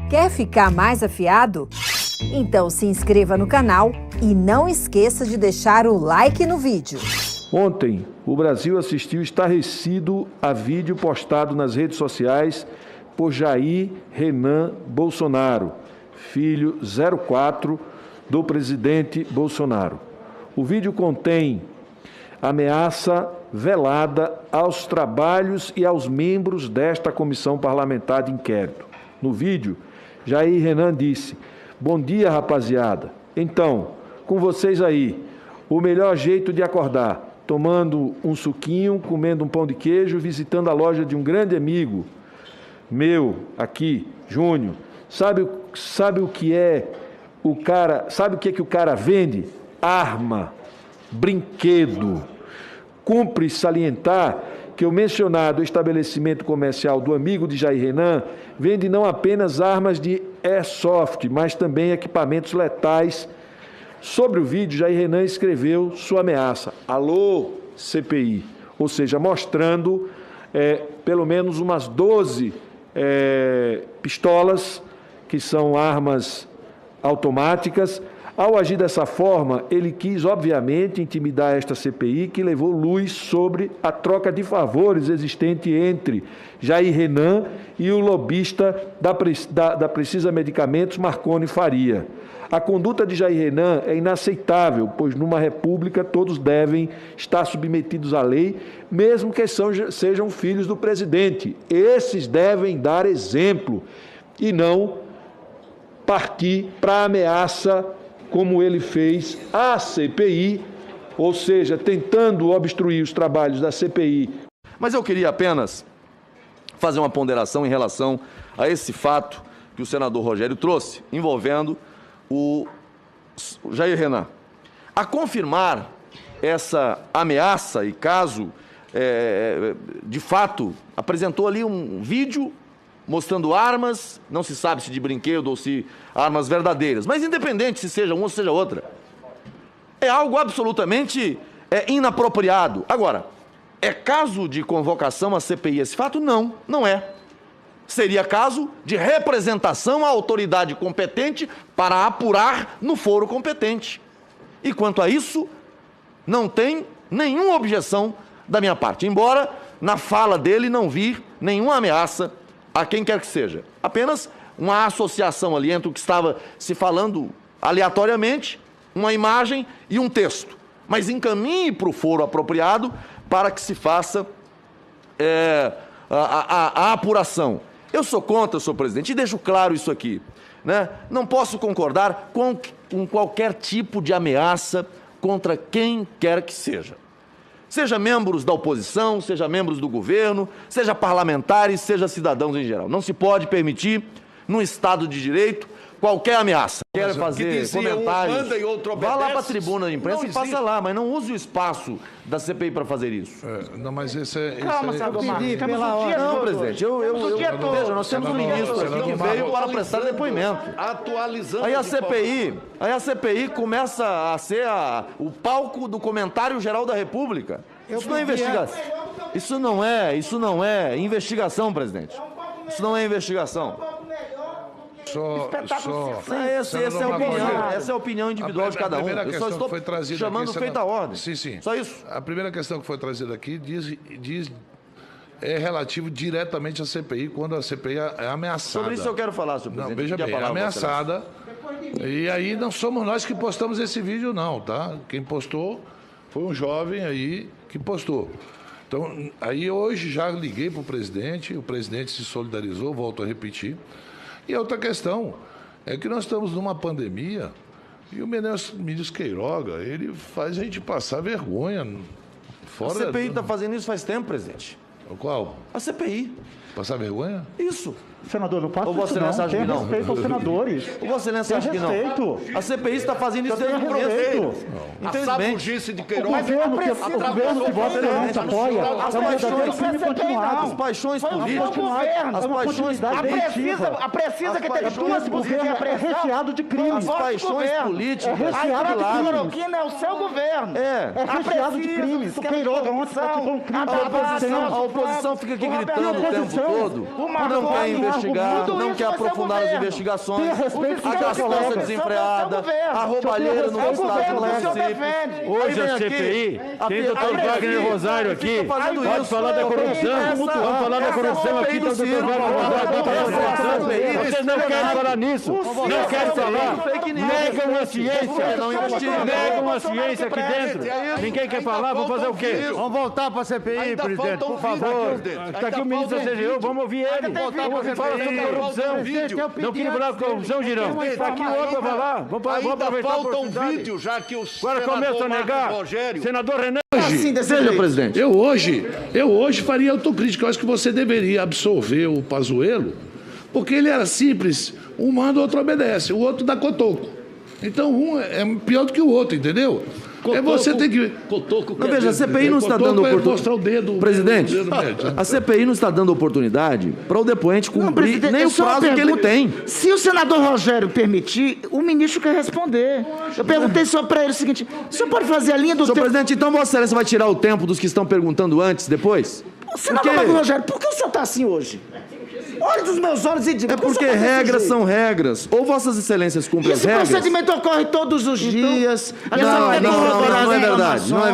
Quer ficar mais afiado? Então se inscreva no canal e não esqueça de deixar o like no vídeo. Ontem, o Brasil assistiu estarrecido a vídeo postado nas redes sociais por Jair Renan Bolsonaro, filho 04 do presidente Bolsonaro. O vídeo contém ameaça velada aos trabalhos e aos membros desta comissão parlamentar de inquérito. No vídeo, Jair Renan disse: "Bom dia, rapaziada. Então, com vocês aí, o melhor jeito de acordar, tomando um suquinho, comendo um pão de queijo, visitando a loja de um grande amigo meu aqui, Júnior. Sabe o que é o cara? Sabe o que é que o cara vende? Arma, brinquedo. Cumpre salientar que o mencionado estabelecimento comercial do amigo de Jair Renan vende não apenas armas de airsoft, mas também equipamentos letais." Sobre o vídeo, Jair Renan escreveu sua ameaça: "Alô, CPI", ou seja, mostrando pelo menos umas 12 pistolas, que são armas automáticas. Ao agir dessa forma, ele quis, obviamente, intimidar esta CPI, que levou luz sobre a troca de favores existente entre Jair Renan e o lobista da Precisa Medicamentos, Marconi Faria. A conduta de Jair Renan é inaceitável, pois numa república todos devem estar submetidos à lei, mesmo que sejam filhos do presidente. Esses devem dar exemplo e não partir para a ameaça, como ele fez à CPI, ou seja, tentando obstruir os trabalhos da CPI. Mas eu queria apenas fazer uma ponderação em relação a esse fato que o senador Rogério trouxe, envolvendo o Jair Renan. A confirmar essa ameaça e caso, de fato, apresentou ali um vídeo mostrando armas, não se sabe se de brinquedo ou se armas verdadeiras, mas independente se seja uma ou seja outra, é algo absolutamente inapropriado. Agora, é caso de convocação à CPI esse fato? Não, não é. Seria caso de representação à autoridade competente para apurar no foro competente. E quanto a isso, não tem nenhuma objeção da minha parte, embora na fala dele não vir nenhuma ameaça a quem quer que seja. Apenas uma associação ali entre o que estava se falando aleatoriamente, uma imagem e um texto. Mas encaminhe para o foro apropriado para que se faça a apuração. Eu sou contra, senhor presidente, e deixo claro isso aqui, né? Não posso concordar com qualquer tipo de ameaça contra quem quer que seja. Seja membros da oposição, seja membros do governo, seja parlamentares, seja cidadãos em geral. Não se pode permitir, num Estado de Direito, qualquer ameaça. Quer fazer comentários, vá lá para a tribuna de imprensa e passa lá, mas não use o espaço da CPI para fazer isso. Não, mas esse é... Calma, senador Marcos. Não, presidente, veja, nós temos um ministro aqui que veio para prestar depoimento. Atualizando. Aí a CPI começa a ser o palco do comentário geral da República. Isso não é investigação. Isso não é investigação, presidente. Isso não é investigação. Essa é a opinião individual de cada um. Eu só estou chamando feita a ordem. Sim. Só isso. A primeira questão que foi trazida aqui é relativo diretamente à CPI, quando a CPI é ameaçada. Sobre isso eu quero falar, senhor presidente. Não, veja bem, é ameaçada. E aí não somos nós que postamos esse vídeo, não, tá? Quem postou foi um jovem aí que postou. Então, aí hoje já liguei para o presidente se solidarizou, volto a repetir. E a outra questão é que nós estamos numa pandemia e o ministro Queiroga, ele faz a gente passar vergonha. A CPI está fazendo isso faz tempo, presidente. Qual? A CPI. Passar vergonha? Isso. Senador, não passa Ou Vossa isso não. Excelência acha Tem que não? respeito aos senadores. Ou Vossa Excelência acha que não? Respeito. A CPI está fazendo isso desde o começo. A sabugice de O Queiroga. governo que Vossa Excelência apoia é uma verdadeira crime continuado. As paixões As políticas. A precisa que teve duas Esse governo é recheado de crimes. As paixões políticas. É recheado de crimes. cloroquina é o seu governo. É recheado de crimes. O Queiroga ontem praticou um crime. A oposição fica aqui gritando o tempo todo, não quer investigar, não quer aprofundar as investigações, a gastança desenfreada, a roubalheira no estado de município. Hoje a CPI tem o doutor Wagner Rosário aqui, pode falar da corrupção, vamos falar da corrupção aqui, então o doutor Wagner Rosário pode falar da corrupção. Vocês não querem falar nisso, não querem falar, negam a ciência, negam a ciência aqui dentro. Ninguém quer falar, vamos fazer o quê? Vamos voltar para a CPI, presidente, por favor. Está aqui o ministro da CGU, vamos ouvir ele. Vamos ouvir falar sobre corrupção. Não queria falar de corrupção, Girão. Está aqui o outro para falar. Vamos aproveitar a oportunidade. Vídeo, já que o Agora começa a negar. Senador Renan. Seja, presidente. Eu hoje faria autocrítica. Eu acho que você deveria absolver o Pazuello, porque ele era simples, um manda, o outro obedece, o outro dá cotoco. Então, um é pior do que o outro, entendeu? Você tem que... Não, veja, a CPI não está dando oportunidade. Presidente, a CPI não está dando oportunidade para o depoente cumprir nem o prazo que ele tem. Se o senador Rogério permitir, o ministro quer responder. Eu perguntei só para ele o seguinte: o senhor pode fazer a linha do... Senhor presidente, então Vossa Excelência vai tirar o tempo dos que estão perguntando antes, depois? Senador Rogério, por que o senhor está assim hoje? Olhe dos meus olhos e diga... É porque regras são regras. Ou Vossas Excelências cumprem as regras... Esse procedimento ocorre todos os dias. Não é verdade. Não é verdade. Não é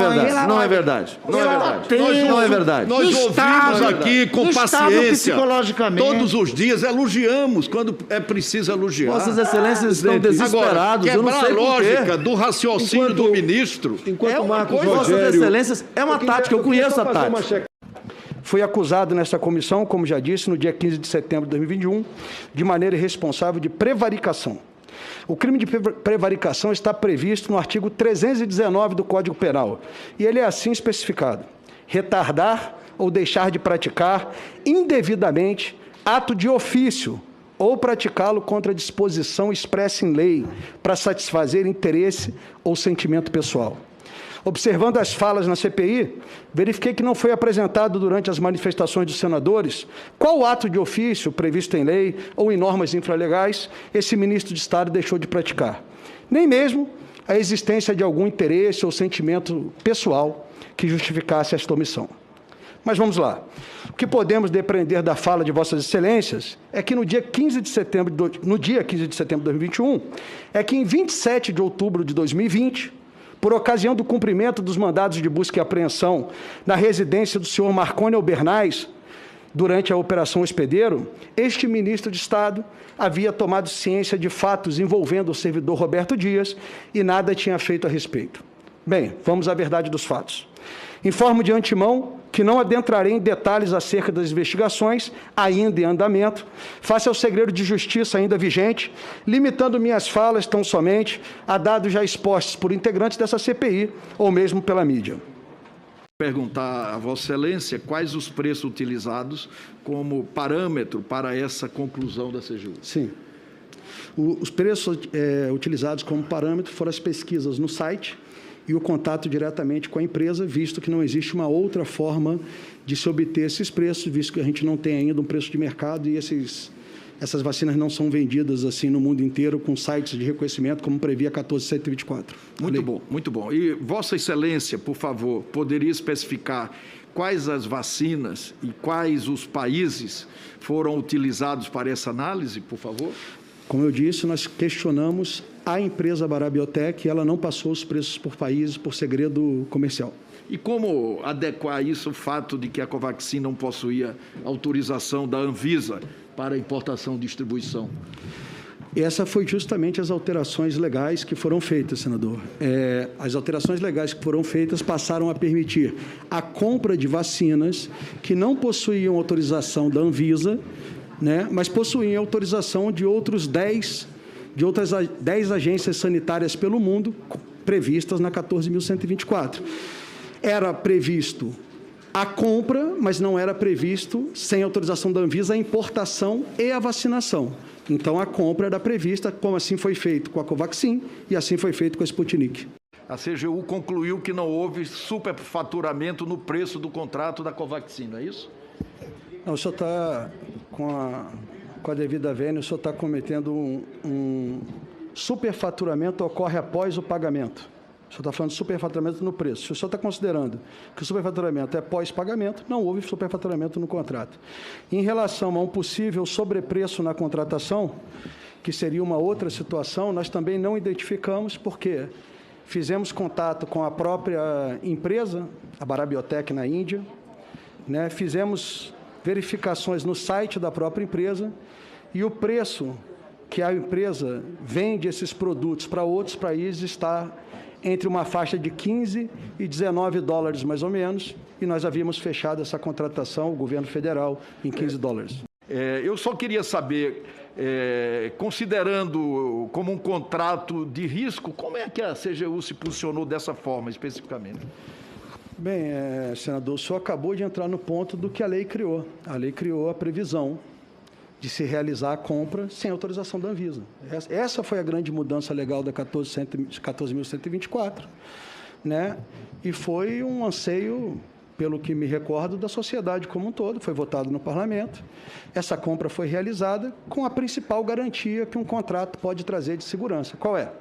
verdade. Não é verdade. Não é verdade. Nós ouvimos aqui com paciência. Psicologicamente. Todos os dias elogiamos quando é preciso elogiar. Vossas Excelências estão desesperados. Agora, eu não sei a lógica por quê. do raciocínio do ministro Enquanto é uma Marcos coisa... Vossas Rogério... Excelências, é uma tática, eu conheço a tática. Foi acusado nessa comissão, como já disse, no dia 15 de setembro de 2021, de maneira irresponsável de prevaricação. O crime de prevaricação está previsto no artigo 319 do Código Penal, e ele é assim especificado: retardar ou deixar de praticar indevidamente ato de ofício ou praticá-lo contra disposição expressa em lei para satisfazer interesse ou sentimento pessoal. Observando as falas na CPI, verifiquei que não foi apresentado durante as manifestações dos senadores qual ato de ofício previsto em lei ou em normas infralegais esse ministro de Estado deixou de praticar, nem mesmo a existência de algum interesse ou sentimento pessoal que justificasse esta omissão. Mas vamos lá. O que podemos depreender da fala de Vossas Excelências é que no dia 15 de setembro de 2021, é que em 27 de outubro de 2020, por ocasião do cumprimento dos mandados de busca e apreensão na residência do senhor Marconi Albernaz, durante a Operação Hospedeiro, este ministro de Estado havia tomado ciência de fatos envolvendo o servidor Roberto Dias e nada tinha feito a respeito. Bem, vamos à verdade dos fatos. Informo de antemão que não adentrarei em detalhes acerca das investigações ainda em andamento, face ao segredo de justiça ainda vigente, limitando minhas falas tão somente a dados já expostos por integrantes dessa CPI ou mesmo pela mídia. Perguntar a Vossa Excelência quais os preços utilizados como parâmetro para essa conclusão da CGU. Sim. Os preços utilizados como parâmetro foram as pesquisas no site e o contato diretamente com a empresa, visto que não existe uma outra forma de se obter esses preços, visto que a gente não tem ainda um preço de mercado e essas vacinas não são vendidas assim no mundo inteiro com sites de reconhecimento, como previa a 14724. Muito bom, muito bom. E Vossa Excelência, por favor, poderia especificar quais as vacinas e quais os países foram utilizados para essa análise, por favor? Como eu disse, nós questionamos a empresa Barabiotec e ela não passou os preços por países por segredo comercial. E como adequar isso ao fato de que a Covaxin não possuía autorização da Anvisa para importação e distribuição? Essa foi justamente as alterações legais que foram feitas, senador. As alterações legais que foram feitas passaram a permitir a compra de vacinas que não possuíam autorização da Anvisa, né, mas possuíam autorização de outras 10 agências sanitárias pelo mundo, previstas na 14.124. Era previsto a compra, mas não era previsto, sem autorização da Anvisa, a importação e a vacinação. Então, a compra era prevista, como assim foi feito com a Covaxin e assim foi feito com a Sputnik. A CGU concluiu que não houve superfaturamento no preço do contrato da Covaxin, não é isso? Não, o senhor está, com a devida vênia, o senhor está cometendo um superfaturamento, ocorre após o pagamento. O senhor está falando de superfaturamento no preço. Se o senhor está considerando que o superfaturamento é pós-pagamento, não houve superfaturamento no contrato. Em relação a um possível sobrepreço na contratação, que seria uma outra situação, nós também não identificamos, porque fizemos contato com a própria empresa, a Barabiotec na Índia, né? Fizemos verificações no site da própria empresa e o preço que a empresa vende esses produtos para outros países está entre uma faixa de 15 e 19 dólares, mais ou menos, e nós havíamos fechado essa contratação, o governo federal, em 15 dólares. Eu só queria saber, considerando como um contrato de risco, como é que a CGU se posicionou dessa forma, especificamente? Bem, senador, o senhor acabou de entrar no ponto do que a lei criou. A lei criou a previsão de se realizar a compra sem autorização da Anvisa. Essa foi a grande mudança legal da 14.124, né? E foi um anseio, pelo que me recordo, da sociedade como um todo, foi votado no parlamento. Essa compra foi realizada com a principal garantia que um contrato pode trazer de segurança. Qual é?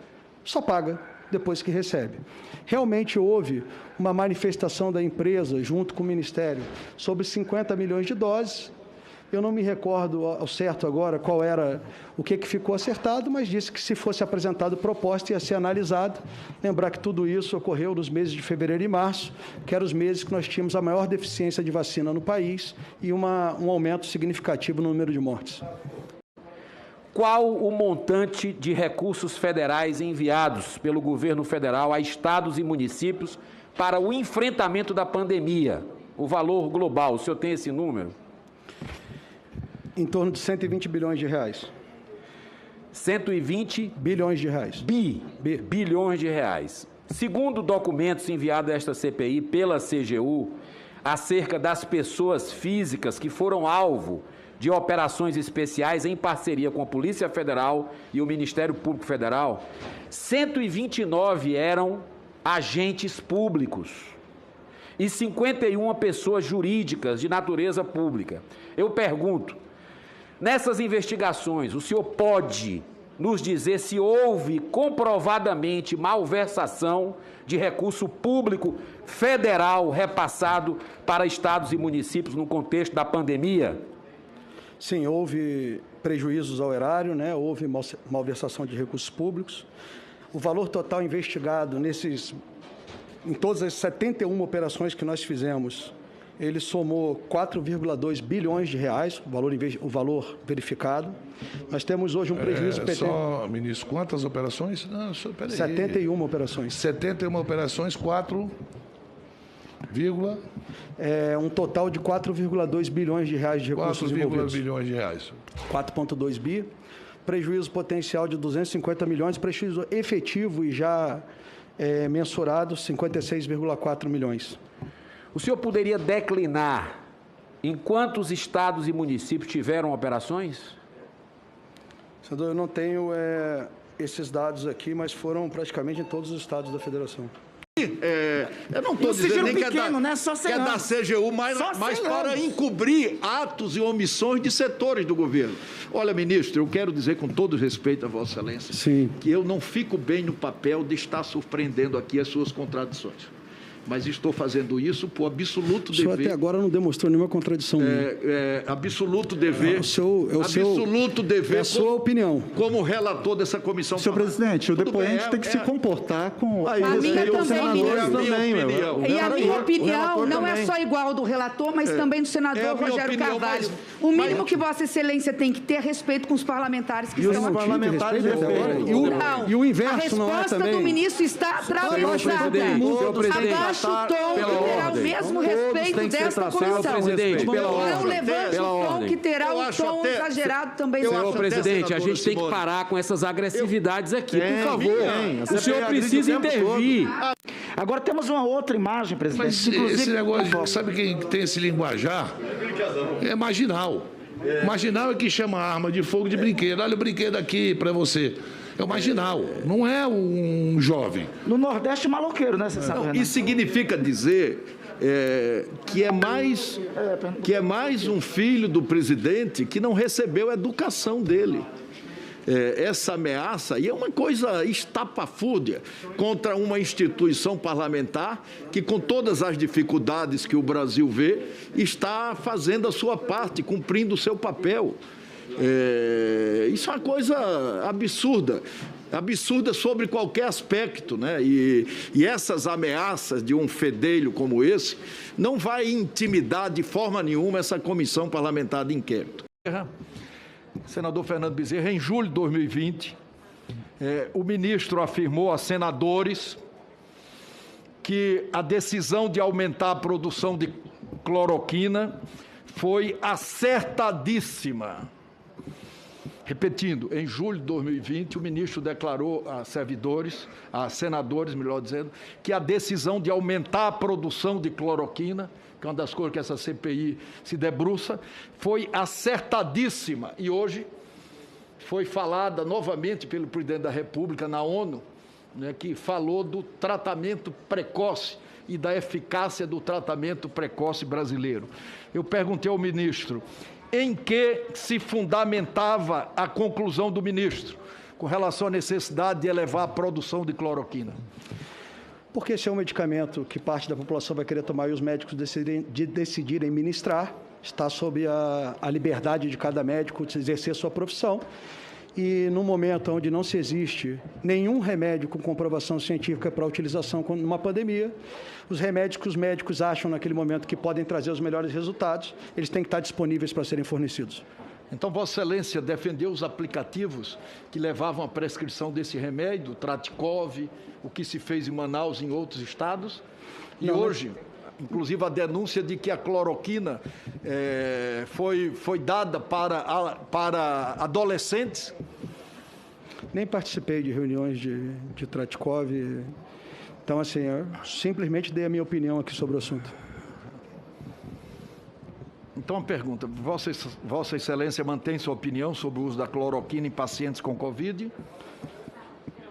Só paga depois que recebe. Realmente houve uma manifestação da empresa, junto com o Ministério, sobre 50 milhões de doses. Eu não me recordo ao certo agora qual era o que ficou acertado, mas disse que se fosse apresentado proposta ia ser analisado. Lembrar que tudo isso ocorreu nos meses de fevereiro e março, que eram os meses que nós tínhamos a maior deficiência de vacina no país e um aumento significativo no número de mortes. Qual o montante de recursos federais enviados pelo governo federal a estados e municípios para o enfrentamento da pandemia? O valor global, o senhor tem esse número? Em torno de 120 bilhões de reais. 120 bilhões de reais. Bilhões de reais. Segundo documentos enviados a esta CPI pela CGU, acerca das pessoas físicas que foram alvo de operações especiais em parceria com a Polícia Federal e o Ministério Público Federal, 129 eram agentes públicos e 51 pessoas jurídicas de natureza pública. Eu pergunto, nessas investigações, o senhor pode nos dizer se houve comprovadamente malversação de recurso público federal repassado para estados e municípios no contexto da pandemia? Sim, houve prejuízos ao erário, né? Houve malversação de recursos públicos. O valor total investigado em todas as 71 operações que nós fizemos, ele somou 4,2 bilhões de reais, o valor verificado. Nós temos hoje um prejuízo... Só, ministro, quantas operações? Não, peraí. 71 operações. 71 operações, 4... um total de 4,2 bilhões de reais de recursos envolvidos. 4,2 bilhões de reais. 4,2 bi. Prejuízo potencial de 250 milhões, prejuízo efetivo e já mensurado, 56,4 milhões. O senhor poderia declinar em quantos estados e municípios tiveram operações? Senador, eu não tenho esses dados aqui, mas foram praticamente em todos os estados da federação. Eu não estou dizendo nem pequeno, né? Só que é da CGU, mas para encobrir atos e omissões de setores do governo. Olha, ministro, eu quero dizer com todo respeito a Vossa Excelência, sim, que eu não fico bem no papel de estar surpreendendo aqui as suas contradições. Mas estou fazendo isso por absoluto dever. O senhor até agora não demonstrou nenhuma contradição. Absoluto dever. Absoluto dever. É a sua opinião. Como relator dessa comissão. Senhor presidente, o depoente tem que se comportar com... A minha também, ministro. E a minha opinião não é só igual ao do relator, mas também do senador Rogério Carvalho. O mínimo que Vossa Excelência tem que ter é respeito com os parlamentares que estão aqui. E o inverso não é também. A resposta do ministro está atravessada. Abaixo o tom que terá o mesmo respeito desta comissão. Presidente, pela ordem. Não levante o tom que terá o tom exagerado também. Senhor presidente, a gente tem que parar com essas agressividades aqui, por favor. O senhor precisa intervir. Agora temos uma outra imagem, presidente. Mas esse negócio, sabe quem tem esse linguajar? É marginal. Marginal é que chama a arma de fogo de brinquedo. Olha o brinquedo aqui para você. É o marginal, não é um jovem. No Nordeste, maloqueiro, né? Você sabe, isso significa dizer que é mais um filho do presidente que não recebeu a educação dele. essa ameaça, e é uma coisa estapafúrdia, contra uma instituição parlamentar que, com todas as dificuldades que o Brasil vê, está fazendo a sua parte, cumprindo o seu papel. Isso é uma coisa absurda sobre qualquer aspecto, né? E essas ameaças de um fedelho como esse não vai intimidar de forma nenhuma essa comissão parlamentar de inquérito. Senador Fernando Bezerra, em julho de 2020, o ministro afirmou a senadores que a decisão de aumentar a produção de cloroquina foi acertadíssima. Repetindo, em julho de 2020, o ministro declarou a senadores, melhor dizendo, que a decisão de aumentar a produção de cloroquina, que é uma das coisas que essa CPI se debruça, foi acertadíssima. E hoje foi falada novamente pelo presidente da República na ONU, né, que falou do tratamento precoce e da eficácia do tratamento precoce brasileiro. Eu perguntei ao ministro em que se fundamentava a conclusão do ministro com relação à necessidade de elevar a produção de cloroquina. Porque esse é um medicamento que parte da população vai querer tomar e os médicos decidirem ministrar, está sob a liberdade de cada médico de exercer sua profissão. E no momento onde não se existe nenhum remédio com comprovação científica para utilização numa pandemia, os remédios que os médicos acham naquele momento que podem trazer os melhores resultados, eles têm que estar disponíveis para serem fornecidos. Então, Vossa Excelência defendeu os aplicativos que levavam à prescrição desse remédio, o Tratikov, o que se fez em Manaus e em outros estados, e hoje, inclusive a denúncia de que a cloroquina foi dada para adolescentes. Nem participei de reuniões de Tratikov, então, assim, eu simplesmente dei a minha opinião aqui sobre o assunto. Então, uma pergunta, Vossa Excelência mantém sua opinião sobre o uso da cloroquina em pacientes com Covid?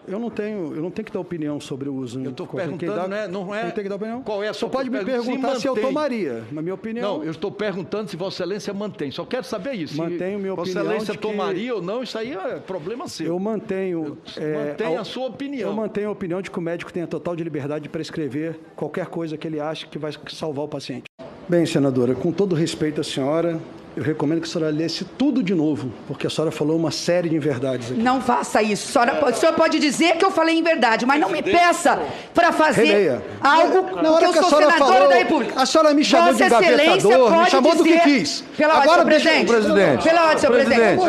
Eu não tenho que dar opinião sobre o uso. Eu estou perguntando, né? Não é... Não tem que dar opinião? Qual é a sua Só pode me perguntar se eu tomaria, na minha opinião. Não, eu estou perguntando se Vossa Excelência mantém. Só quero saber isso. Mantenho minha opinião. Vossa Excelência tomaria ou não, isso aí é problema seu. Eu mantenho... Mantenha a sua opinião. Eu mantenho a opinião de que o médico tem a total de liberdade de prescrever qualquer coisa que ele ache que vai salvar o paciente. Bem, senadora, com todo respeito à senhora, eu recomendo que a senhora lesse tudo de novo, porque a senhora falou uma série de inverdades aqui. Não faça isso. O senhor pode dizer que eu falei inverdade, mas não me peça para fazer algo que eu sou senadora da República. A senhora me chamou de gavetador, me chamou do que quis. Pela ordem, senhor presidente. Pela ordem, senhor presidente.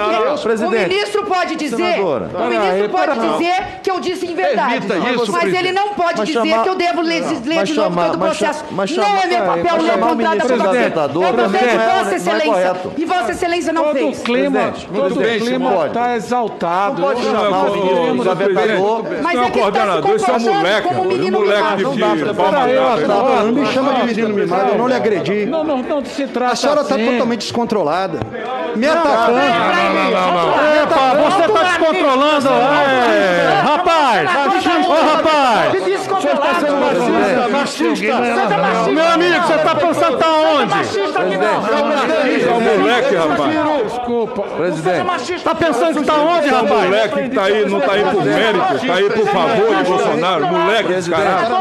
O ministro pode dizer, que eu disse inverdade, mas ele não pode dizer que eu devo ler de novo todo o processo. Não é meu papel ler contrato com você. É papel de Vossa Excelência. E Vossa Excelência não fez. Todo o clima está exaltado. Não pode chamar o ministro gavetador. Mas é que coordenador, isso é um moleque. Como menino mimado. Não me chama de menino mimado, eu não lhe agredi. Não se trata. A senhora está totalmente descontrolada. Me atacando. Não, você está descontrolando. Rapaz! Que descontrolado. Machista. Meu amigo, você está pensando que está onde? É um moleque, rapaz. Desculpa. Presidente. Tá pensando que tá onde, rapaz? É um moleque que tá aí, não tá aí por mérito, tá aí por favor de Bolsonaro. Moleque descarado.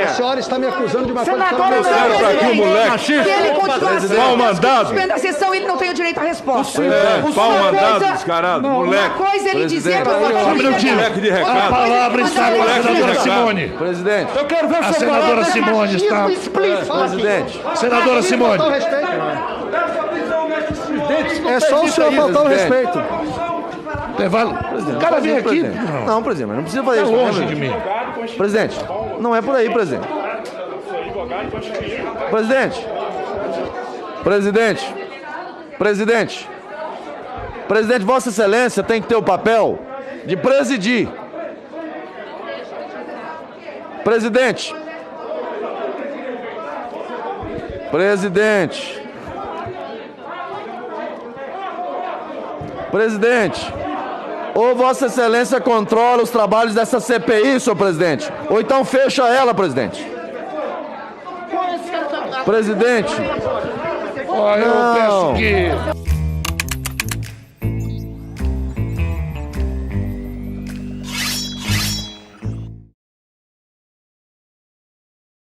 A senhora está me acusando de uma coisa que Senador, Trouxeram pra aqui o moleque. se ele continuar assim, Pau mandado. suspenda a sessão, ele não tem o direito à resposta. Pau mandado, descarado. Moleque. Uma coisa é ele dizer que eu vou Moleque de recado. Palavra está com a senadora Simone. Presidente. Eu quero ver A senadora Simone está... Presidente. Senadora Simone. É só o senhor faltar o respeito. O cara vem aqui... Não, presidente, mas não precisa fazer isso. Longe de mim. Presidente, não é por aí, presidente. Presidente, Vossa Excelência tem que ter o papel de presidir. Presidente, ou Vossa Excelência controla os trabalhos dessa CPI, senhor presidente, ou então fecha ela, presidente. Eu peço que...